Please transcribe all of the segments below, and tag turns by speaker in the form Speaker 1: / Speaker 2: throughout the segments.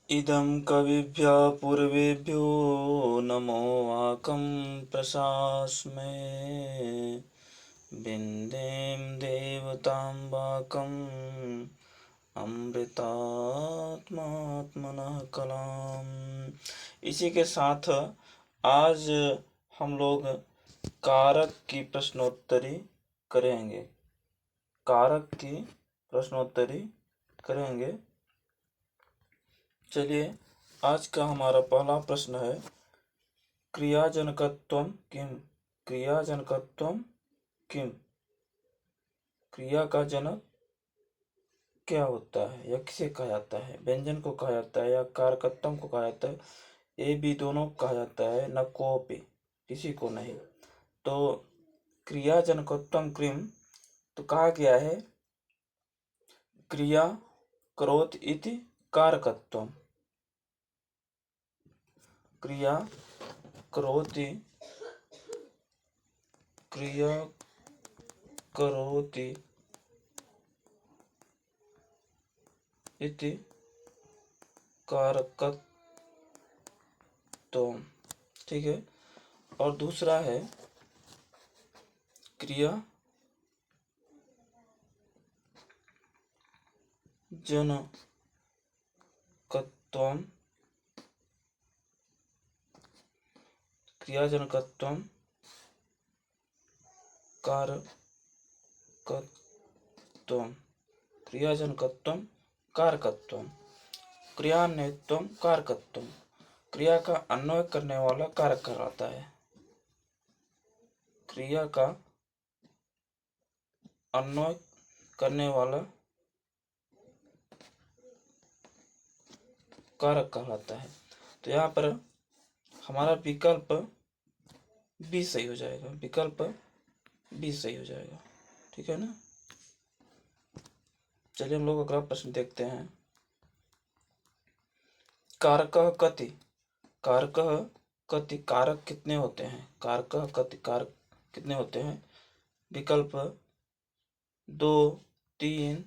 Speaker 1: इदं कविभ्यः पूर्वेभ्यो नमो वाकं प्रशास्मे विन्दें देवतां वाकम् अमृतात्मात्मनः कलाम। इसी के साथ आज हम लोग कारक की प्रश्नोत्तरी करेंगे। कारक की प्रश्नोत्तरी करेंगे। चलिए, आज का हमारा पहला प्रश्न है, क्रियाजनकत्वम किम? क्रियाजनकत्वम किम? क्रिया का जनक क्या होता है या किसे कहा जाता है? व्यंजन को कहा जाता है या कारकत्वम को कहा जाता है? ए बी दोनों कहा जाता है, न कोपी, किसी को नहीं। तो क्रियाजनकत्वम किम तो कहा गया है क्रिया करोत इति कारकत्वम। क्रिया करोति, क्रिया करोति इति कारकत्वम। ठीक है। और दूसरा है क्रिया जनकत्वम। क्रियाजनकत्वम कारकत्वम। क्रियाजनकत्वम कारकत्वम। क्रियान्वयत्वम कारकत्वम। क्रिया का अन्वय करने वाला कारक कहलाता है। क्रिया का अन्वय करने वाला कारक कहलाता है। तो यहाँ पर हमारा विकल्प बी सही हो जाएगा। विकल्प बी सही हो जाएगा। ठीक है ना। चलिए हम लोग अगला प्रश्न देखते हैं। कारकः कति? कारकः कति, कारक कितने होते हैं? कारकः कति, कारक कितने होते हैं? विकल्प 2, 3,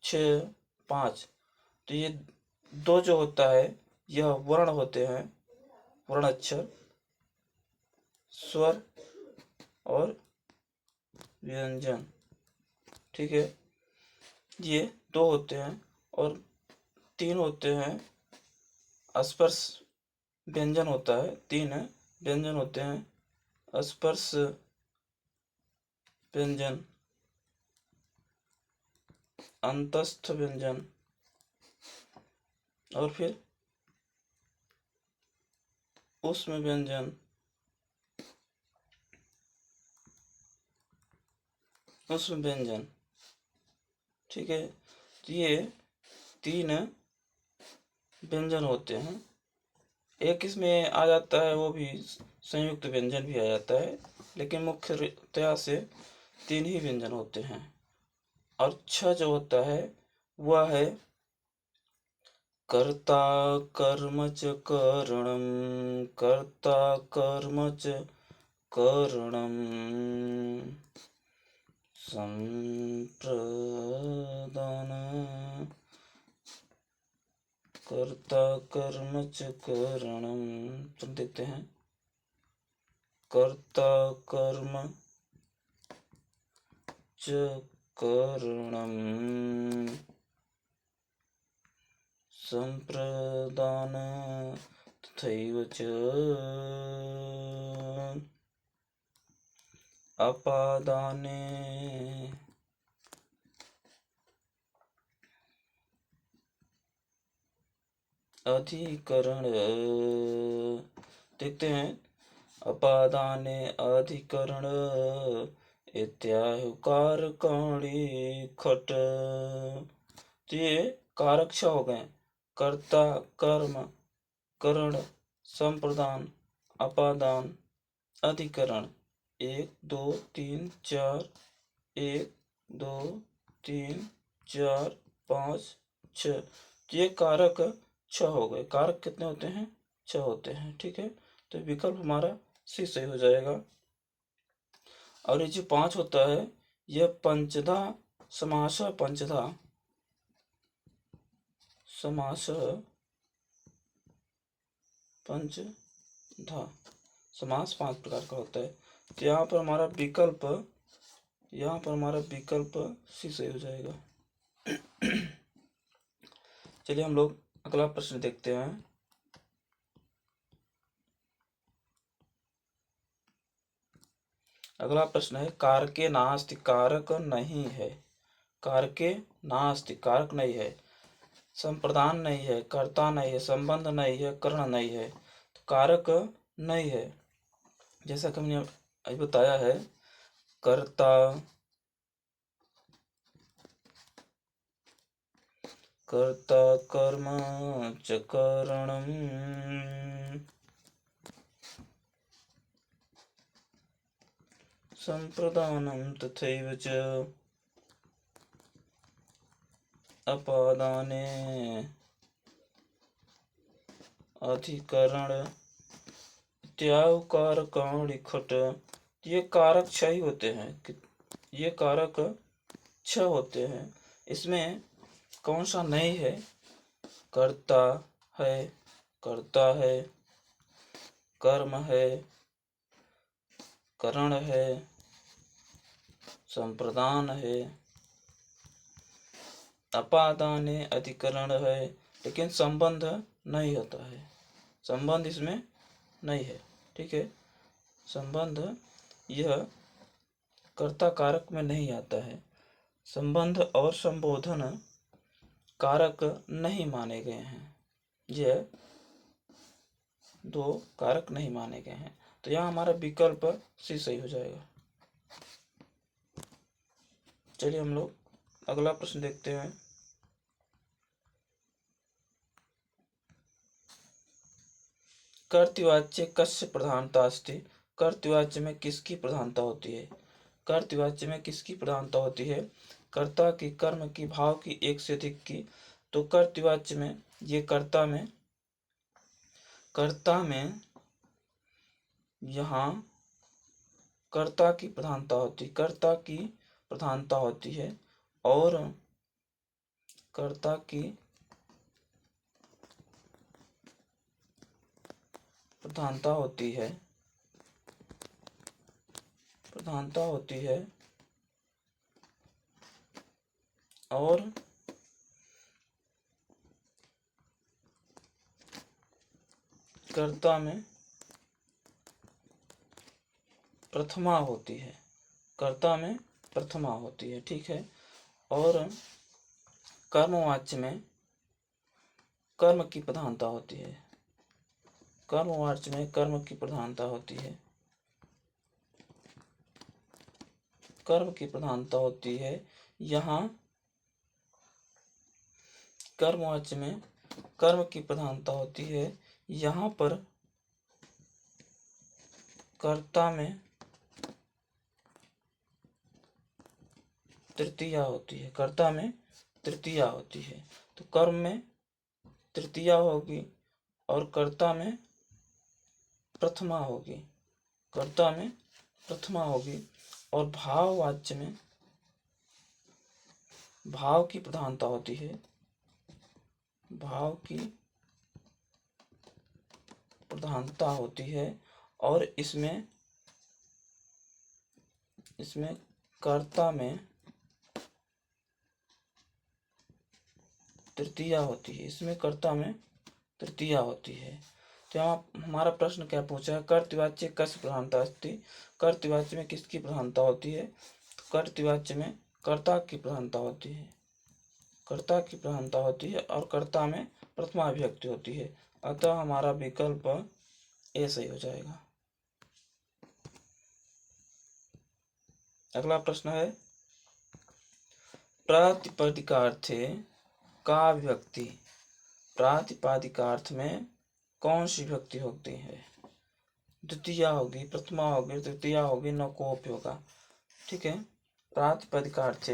Speaker 1: 6, 5। तो ये दो जो होता है यह वर्ण होते हैं, वर्ण अक्षर, स्वर और व्यंजन। ठीक है, ये दो होते हैं। और 3 होते हैं स्पर्श व्यंजन होता है। 3 व्यंजन होते हैं, स्पर्श व्यंजन, अंतस्थ व्यंजन और फिर ऊष्म व्यंजन, ऊष्म व्यंजन। ठीक है, तो ये 3 व्यंजन होते हैं। एक इसमें आ जाता है, वो भी संयुक्त व्यंजन भी आ जाता है, लेकिन मुख्यतया से 3 ही व्यंजन होते हैं। और 6 जो होता है वह है कर्ता कर्म च करणम, कर्ता कर्म च करणम, संप्रदान, कर्ता कर्म च करणम। तो देखते हैं, कर्ता कर्म च करणम, संप्रदान तथैव च अपादाने। अधिकरण देखते हैं, अपादाने अधिकरण इत्याहु कारकाणि खट। तो ये कारक 6 हो गए, कर्ता कर्म करण संप्रदान अपादान अधिकरण। 1 2 3 4, 1 2 3 4 5 6। ये कारक 6 हो गए। कारक कितने होते हैं? 6 होते हैं। ठीक है, तो विकल्प हमारा सी सही हो जाएगा। और ये जो 5 होता है यह पंचधा समास, पंचधा समास पंचधा। समास 5 प्रकार का होता है। तो यहाँ पर हमारा विकल्प सी सही हो जाएगा। चलिए हम लोग अगला प्रश्न देखते हैं। अगला प्रश्न है कारके नास्ति, कारक नहीं है। कारके नास्ति, कारक नहीं है, संप्रदान नहीं है, कर्ता नहीं है, संबंध नहीं है, करण नहीं है। तो कारक नहीं है, जैसा कि हमने अभी बताया है, कर्ता, कर्ता कर्म च करणम, संप्रदानम तथैव च अपादाने अधिकरण कारकाणि खट। ये कारक छह ही होते हैं, ये कारक छह होते हैं। इसमें कौन सा नहीं है? कर्ता है, कर्ता है, कर्म है, करण है, संप्रदान है, अपादाने अधिकरण है, लेकिन संबंध नहीं होता है। संबंध इसमें नहीं है, ठीक है। संबंध यह कर्ता कारक में नहीं आता है। संबंध और संबोधन कारक नहीं माने गए हैं, यह दो कारक नहीं माने गए हैं। तो यहाँ हमारा विकल्प सी सही हो जाएगा। चलिए हम लोग अगला प्रश्न देखते हैं। कर्तृवाच्य कस्य प्रधानता अस्ति। कर्तृवाच्य में किसकी प्रधानता होती है? कर्तृवाच्य में किसकी प्रधानता होती है? कर्ता की, कर्म की, भाव की, एक से अधिक की। तो कर्तृवाच्य में ये कर्ता में यहाँ कर्ता की प्रधानता होती, कर्ता की प्रधानता होती है, और कर्ता की प्रधानता होती है, और कर्ता में प्रथमा होती है, कर्ता में प्रथमा होती है, ठीक है। और कर्मवाच्य में कर्म की प्रधानता होती है, कर्मवाच्य में कर्म की प्रधानता होती है, कर्म की प्रधानता होती है। यहाँ कर्मवाच्य में कर्म की प्रधानता होती है, यहाँ पर कर्ता में तृतीया होती है, कर्ता में तृतीया होती है। तो कर्म में तृतीया होगी और कर्ता में प्रथमा होगी, कर्ता में प्रथमा होगी। और भाववाच्य में भाव की प्रधानता होती है, भाव की प्रधानता होती है, और इसमें कर्ता में तृतीया होती है, इसमें कर्ता में तृतीया होती है। तो यहाँ हमारा प्रश्न क्या पूछा है? कर्तृवाच्य कस्य प्रधानता अस्ति। कर्तृवाच्य में किसकी प्रधानता होती है? तो कर्तृवाच्य में कर्ता की प्रधानता होती है, कर्ता की प्रधानता होती है, और कर्ता में प्रथमा विभक्ति होती है। अतः हमारा विकल्प ए सही हो जाएगा। अगला प्रश्न है प्रातिपदिकार्थे का विभक्ति। प्रातिपदिकार्थ में कौन सी विभक्ति होती है? द्वितीया होगी, प्रथमा होगी, तृतीया होगी, नकोप होगा, ठीक है। प्रातिपदिकार्थ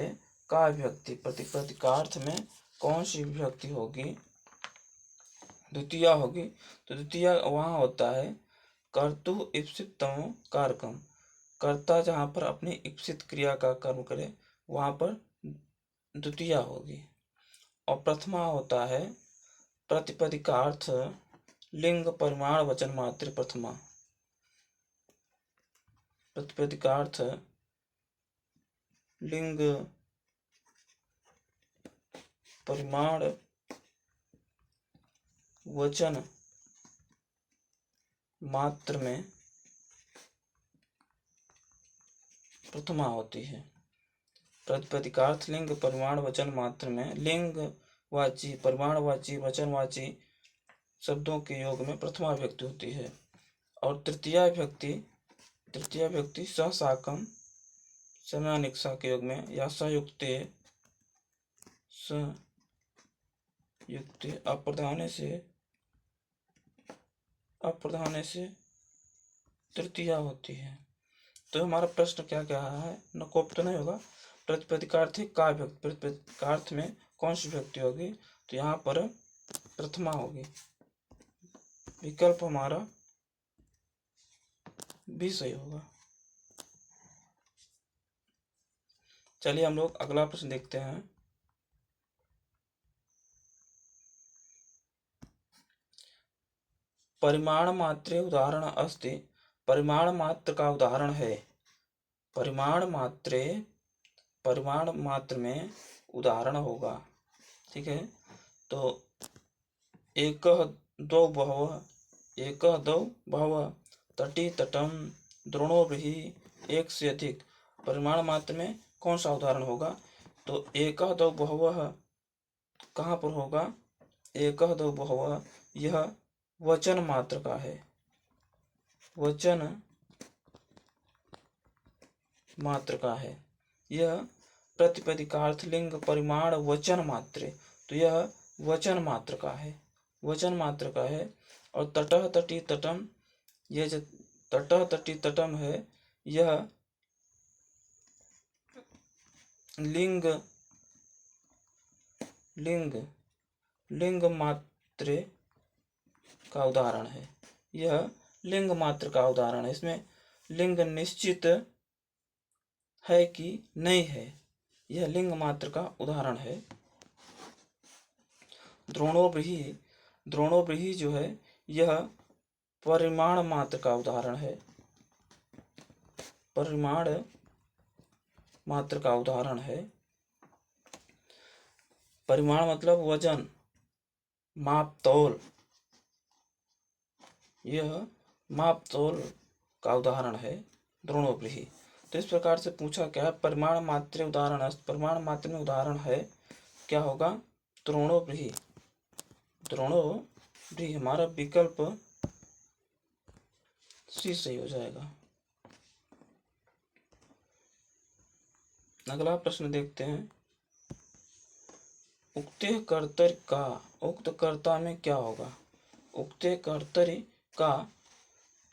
Speaker 1: का विभक्ति, प्रतिपदिकार्थ में कौन सी विभक्ति होगी? द्वितीया होगी। तो द्वितीया वहाँ होता है कर्तु ईप्सितम कारकम। कर्ता जहाँ पर अपनी ईप्सित क्रिया का कर्म करे वहाँ पर द्वितीया होगी। और प्रथमा होता है प्रतिपदिकार्थ लिंग परिमाण वचन मात्र प्रथमा। प्रतिपद का अर्थ लिंग परिमाण वचन मात्र में प्रथमा होती है। प्रतिपदिकार्थ लिंग परिमाण वचन मात्र में लिंगवाची परिमाणवाची वचनवाची शब्दों के योग में प्रथमा विभक्ति होती है। और तृतीया विभक्ति ससाकम समयानिक्सा के योग में या सयुक्ते अप्रधाने से तृतीया होती है। तो हमारा प्रश्न क्या कह रहा है, नकोप तो नहीं होगा। प्रतिपदिकार्थ का विभक्ति, प्रतिपदिकार्थ में कौन सी विभक्ति होगी, तो यहाँ पर प्रथमा होगी। विकल्प हमारा भी सही होगा। चलिए हम लोग अगला प्रश्न देखते हैं। परिमाण मात्रे उदाहरण अस्ति। परिमाण मात्र का उदाहरण है। परिमाण मात्र में उदाहरण होगा। ठीक है, तो एक दो बहवः तटी तटम द्रोणो ब्रीहि एक से अधिक। परिमाण मात्र में कौन सा उदाहरण होगा, तो एक दो बहवः कहाँ पर होगा, एक दो बहवः यह वचन मात्र का है। वचन मात्र का है। यह प्रतिपदिकार्थ लिंग परिमाण वचन मात्र, तो यह वचन मात्र का है। वचन मात्र का है। और तटः तटी तटम, यह जो तटः तटी तटम है, यह लिंग मात्र का उदाहरण है। यह लिंग मात्र का उदाहरण है। इसमें लिंग निश्चित है कि नहीं है, यह लिंग मात्र का उदाहरण है। द्रोणो ब्रीहि जो है, यह परिमाण मात्र का उदाहरण है। परिमाण मात्र का उदाहरण है। परिमाण मतलब वजन, माप तौल, यह माप तौल का उदाहरण है द्रोणो ब्रीहि। तो इस प्रकार से पूछा क्या है, परिमाण मात्र उदाहरण, परिमाण मात्र में उदाहरण है, क्या होगा, द्रोणो ब्रीहि। द्रोणो ब्रीहि हमारा विकल्प सी सही हो जाएगा। अगला प्रश्न देखते हैं। उक्ते कर्तरि का, उक्त कर्ता में क्या होगा। उक्ते कर्तरि का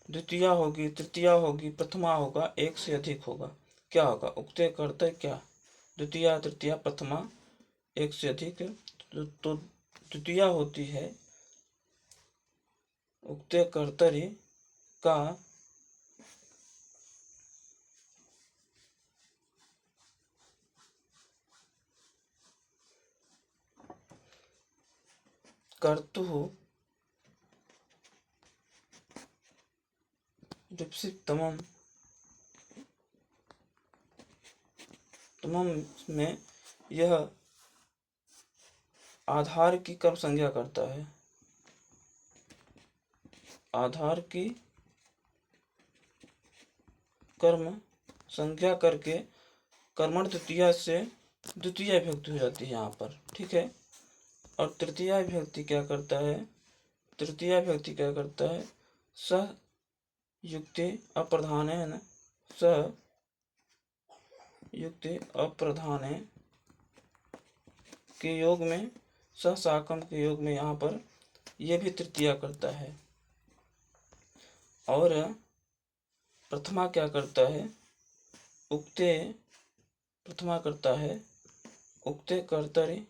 Speaker 1: द्वितीया होगी, तृतीया होगी, प्रथमा होगा, एक से अधिक होगा, क्या होगा। उक्ते कर्तरि क्या, द्वितीया तृतीया प्रथमा एक से अधिक, तो द्वितीया होती है। उक्ते कर्तरि का कर्तुः विपक्षितमम में यह आधार की कर्म संज्ञा करता है। आधार की कर्म संज्ञा करके कर्मण तृतीया से द्वितीय विभक्ति हो जाती है यहाँ पर। ठीक है, और तृतीय विभक्ति क्या करता है, तृतीय विभक्ति क्या करता है, स युक्ते अप्रधानेन, स युक्ते अप्रधाने के योग में, ससाकम के योग में यहाँ पर यह भी तृतीया करता है। और प्रथमा क्या करता है, उक्ते प्रथमा करता है उक्ते कर्तरि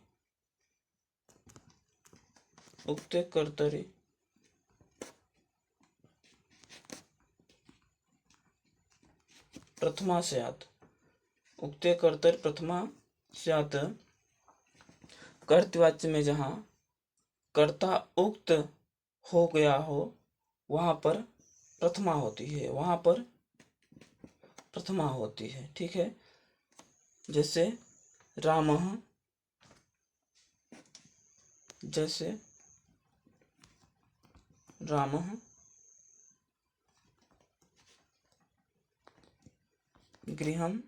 Speaker 1: प्रथमा स्यात्। उक्ते कर्तरि प्रथमा स्यात् कर्तवाच्य में जहाँ कर्ता उक्त हो गया हो, वहाँ पर प्रथमा होती है, वहाँ पर प्रथमा होती है। ठीक है, जैसे रामः, जैसे रामः गृहं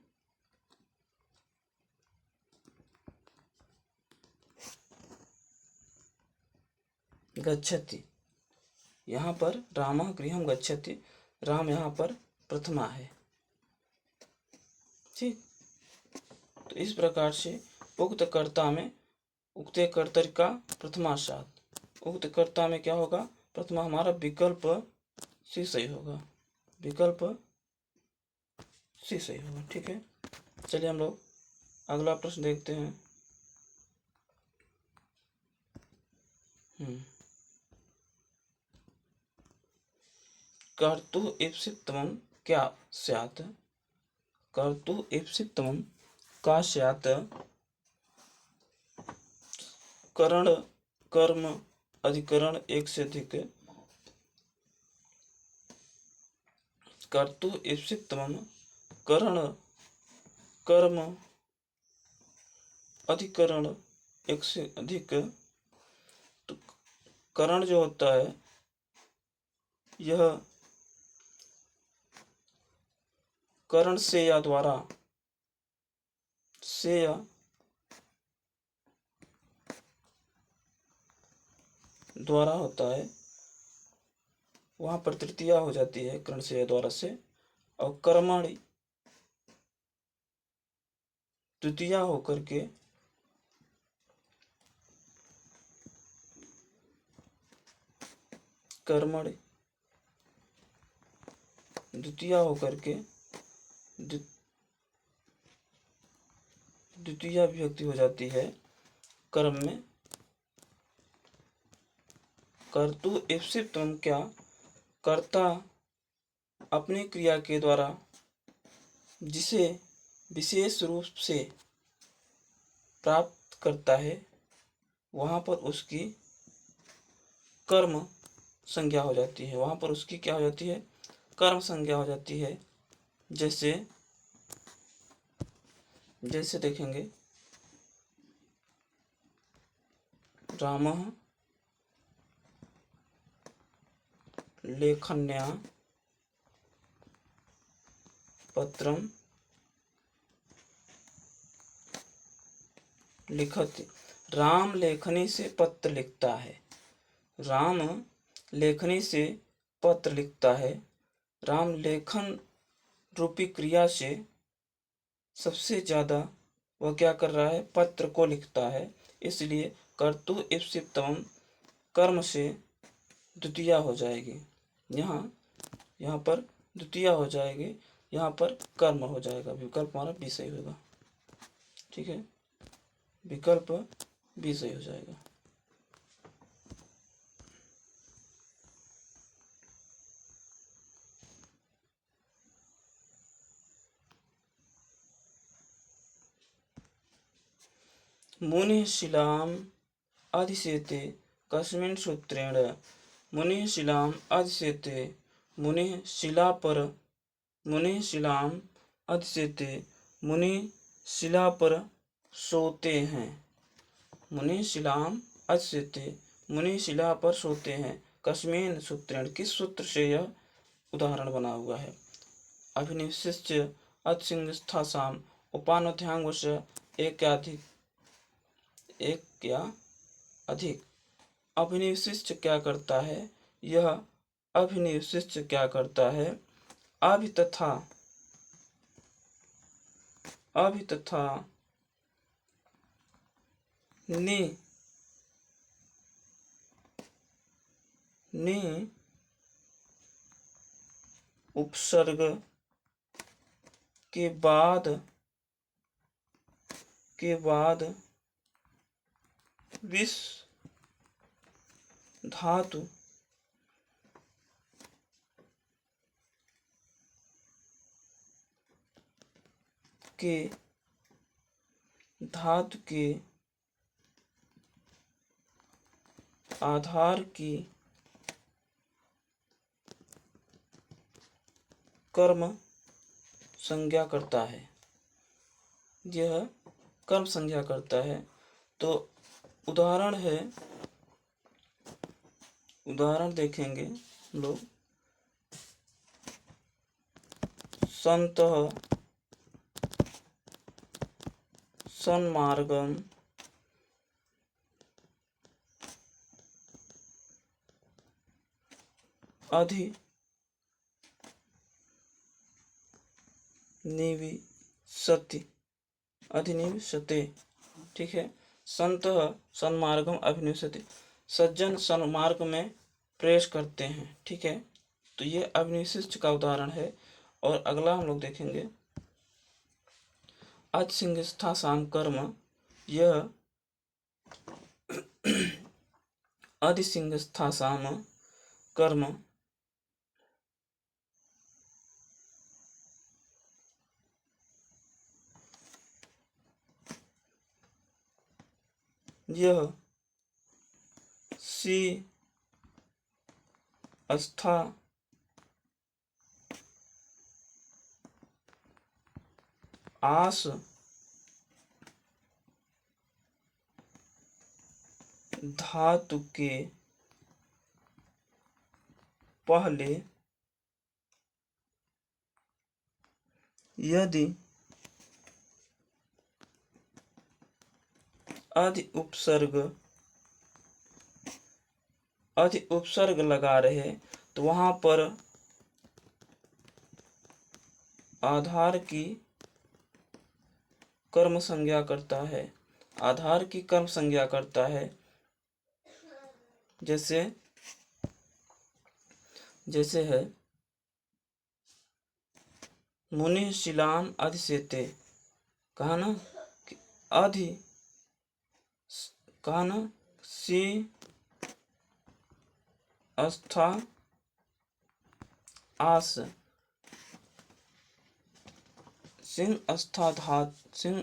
Speaker 1: गच्छति। यहाँ पर रामः गृहं गच्छति, राम यहाँ पर प्रथमा है। ठीक, तो इस प्रकार से उक्त कर्ता में उक्ते कर्तरी का प्रथमाशात। उक्त कर्ता में क्या होगा? प्रथमा हमारा विकल्प सी सही होगा, विकल्प सी सही होगा। ठीक है, चलिए हम लोग अगला प्रश्न देखते हैं। कर्तु ईप्सितमं क्या स्यात्? कर्तु ईप्सितमं का स्यात्? करण कर्म अधिकरण एक से अधिक। कर्तु ईप्सितमं करण कर्म अधिकरण एक से अधिक। तो करण जो होता है यह करण से या द्वारा से या द्वारा होता है, वहां पर तृतीया हो जाती है करण से या द्वारा से। और कर्मणि द्वितीया होकर के कर्मणि द्वितीया होकर के द्वितीया विभक्ति हो जाती है कर्म में। कर्तु ईप्सितम क्या? कर्ता अपनी क्रिया के द्वारा जिसे विशेष रूप से प्राप्त करता है, वहां पर उसकी कर्म संज्ञा हो जाती है, वहां पर उसकी क्या हो जाती है? कर्म संज्ञा हो जाती है। जैसे जैसे देखेंगे, रामः लेखन्या पत्रम लिखति। राम लेखनी से पत्र लिखता है, राम लेखनी से पत्र लिखता है। राम लेखन रूपी क्रिया से सबसे ज्यादा वह क्या कर रहा है? पत्र को लिखता है। इसलिए कर्तु ईप्सितम कर्म से द्वितीया हो जाएगी, यहाँ पर द्वितीया हो जाएगी, यहाँ पर कर्म हो जाएगा। विकल्प हमारा बी सही होगा। ठीक है, विकल्प बी सही हो जाएगा। मुनिः शिलाम् अधिशेते कस्मिन् सूत्रेण? मुनिः शिलाम् अधिशेते, मुनिः शिला पर, मुनिः शिलाम् अधिशेते, मुनि शिला पर सोते हैं। मुनि शिलाम अधिशेते, मुनि शिला पर सोते हैं। कस्मिन् सूत्रेण, किस सूत्र से यह उदाहरण बना हुआ है? अभिनिशिष्य अतिसिंगस्थासाम उपानध्यांगस्य एक या अधिक। अभिनिशिष्ट क्या करता है? यह अभिनिशिष्ट क्या करता है? अभि तथा नि उपसर्ग के बाद विस धातु के आधार की कर्म संज्ञा करता है, यह कर्म संज्ञा करता है। तो उदाहरण देखेंगे हम लोग। सन्तः सन्मार्गम अधि निविशते। ठीक है, संतः सन्मार्गम अभिनिवेशते, सज्जन सन्मार्ग में प्रवेश करते हैं। ठीक है, तो ये अभिनिविष्ट का उदाहरण है। और अगला हम लोग देखेंगे अतिसिंहस्था साम कर्म, यह अधिसिंहस्था साम कर्म यह सी अस्था आस धातु के पहले यदि अधि उपसर्ग लगा रहे तो वहां पर आधार की कर्म संज्ञा करता है। आधार की कर्म संज्ञा करता है। जैसे है मुनि शिलाम अधिसेते, कहा ना कि सी अस्था आस, सिंह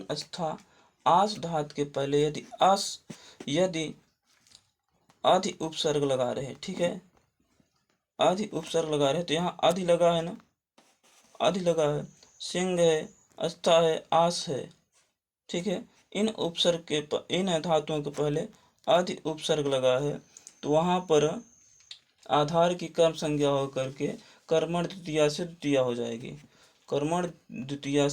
Speaker 1: अस्था आस धात के पहले यदि आदि उपसर्ग लगा रहे। ठीक है, आदि उपसर्ग लगा रहे तो यहाँ आदि लगा है ना, आदि लगा है, सिंह है, अस्था है, आस है। ठीक है, इन धातुओं के पहले आदि उपसर्ग लगा है तो वहां पर आधार की कर्म संज्ञा होकर के कर्मण द्वितीया से द्वितीया हो जाएगी। कर्मण द्वितीया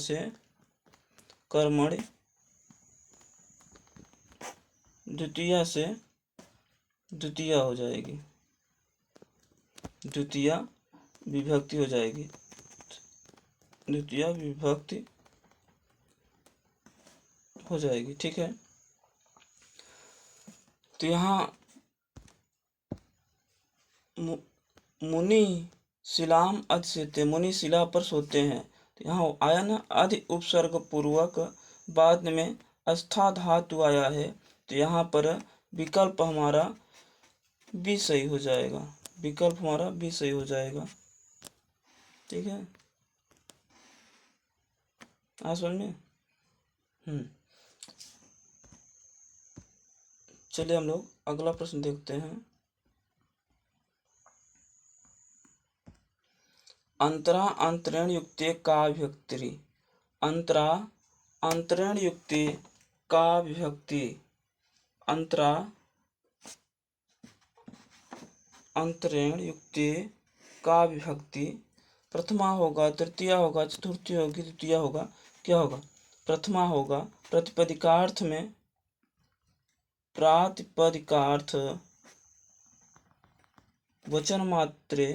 Speaker 1: से द्वितीया हो जाएगी, द्वितीया विभक्ति हो जाएगी, द्वितीया विभक्ति हो जाएगी। ठीक है, तो यहाँ मुनि शिलाम अधिसेते, मुनि शिला पर सोते हैं। तो यहाँ आया ना आदि उपसर्ग पूर्वक बाद में अस्था धातु आया है तो यहाँ पर विकल्प हमारा भी सही हो जाएगा, विकल्प हमारा भी सही हो जाएगा। ठीक है, समझ में। चलिए हम लोग अगला प्रश्न देखते हैं। अंतरा अंतरेण युक्ते का विभक्ति, अंतरा अंतरेण युक्ते का विभक्ति, अंतरा अंतरेण युक्ते का विभक्ति प्रथमा होगा, तृतीया होगा, चतुर्थी होगी, द्वितीया होगा, क्या होगा? प्रथमा होगा। प्रातिपदिकार्थ में प्रातिपदिकार्थ वचन मात्रे,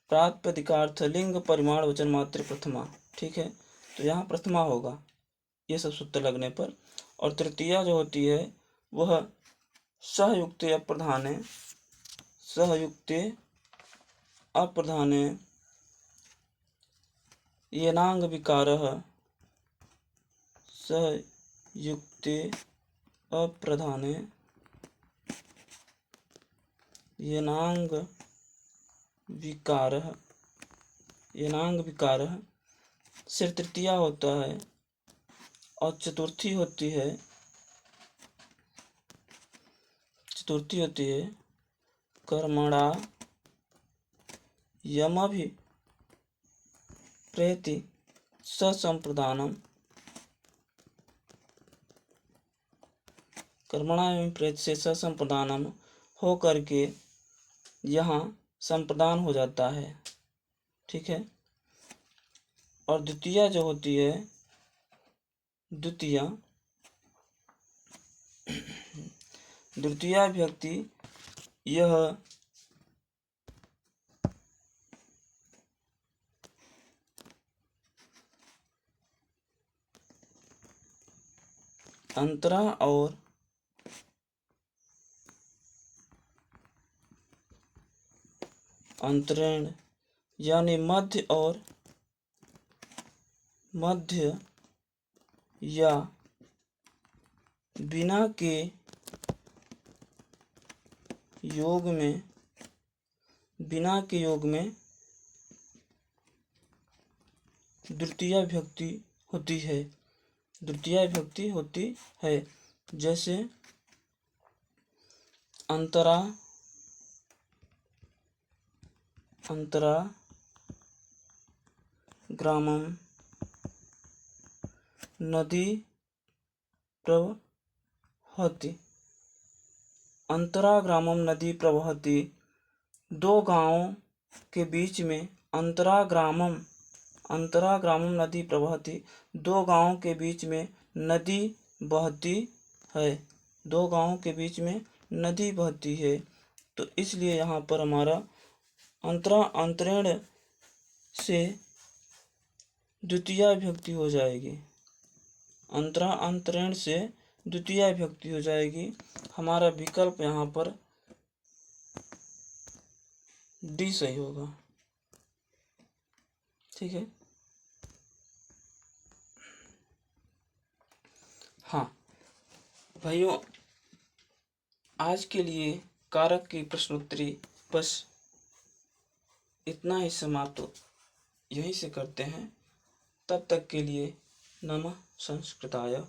Speaker 1: प्रातिपदिकार्थ लिंग परिमाण वचन मात्रे प्रथमा। ठीक है, तो यहाँ प्रथमा होगा ये सब सूत्र लगने पर। और तृतीया जो होती है वह सहयुक्ते अप्रधाने, सहयुक्ते अप्रधाने येनांग विकारः, सहयुक्ते अप्रधाने येनांग विकारः, येनांग विकारः सिर तृतीया होता है। और चतुर्थी होती है कर्मणा यमभि प्रयति ससंप्रदानम, कर्मणायम प्रयति से ससंप्रदानम हो करके यहाँ संप्रदान हो जाता है। ठीक है। और द्वितीया जो होती है, द्वितीया विभक्ति यह अंतरा और अंतरेण यानी मध्य और मध्य या बिना के योग में, बिना के योग में द्वितीया विभक्ति होती है, द्वितीया विभक्ति होती है। जैसे अंतरा, अंतरा ग्रामम नदी प्रवहति, अंतरा ग्रामम नदी प्रवहति, दो गांवों के बीच में अंतरा ग्रामम नदी प्रवहति, दो गांवों के बीच में नदी बहती है, दो गांवों के बीच में नदी बहती है। तो इसलिए यहाँ पर हमारा अंतरा अंतरेण से द्वितीया विभक्ति हो जाएगी, अंतरा अंतरेण से द्वितीया विभक्ति हो जाएगी। हमारा विकल्प यहाँ पर डी सही होगा। ठीक है। हाँ भाइयों, आज के लिए कारक की प्रश्नोत्तरी बस इतना ही समाप्त यहीं से करते हैं। तब तक के लिए नमः संस्कृताय।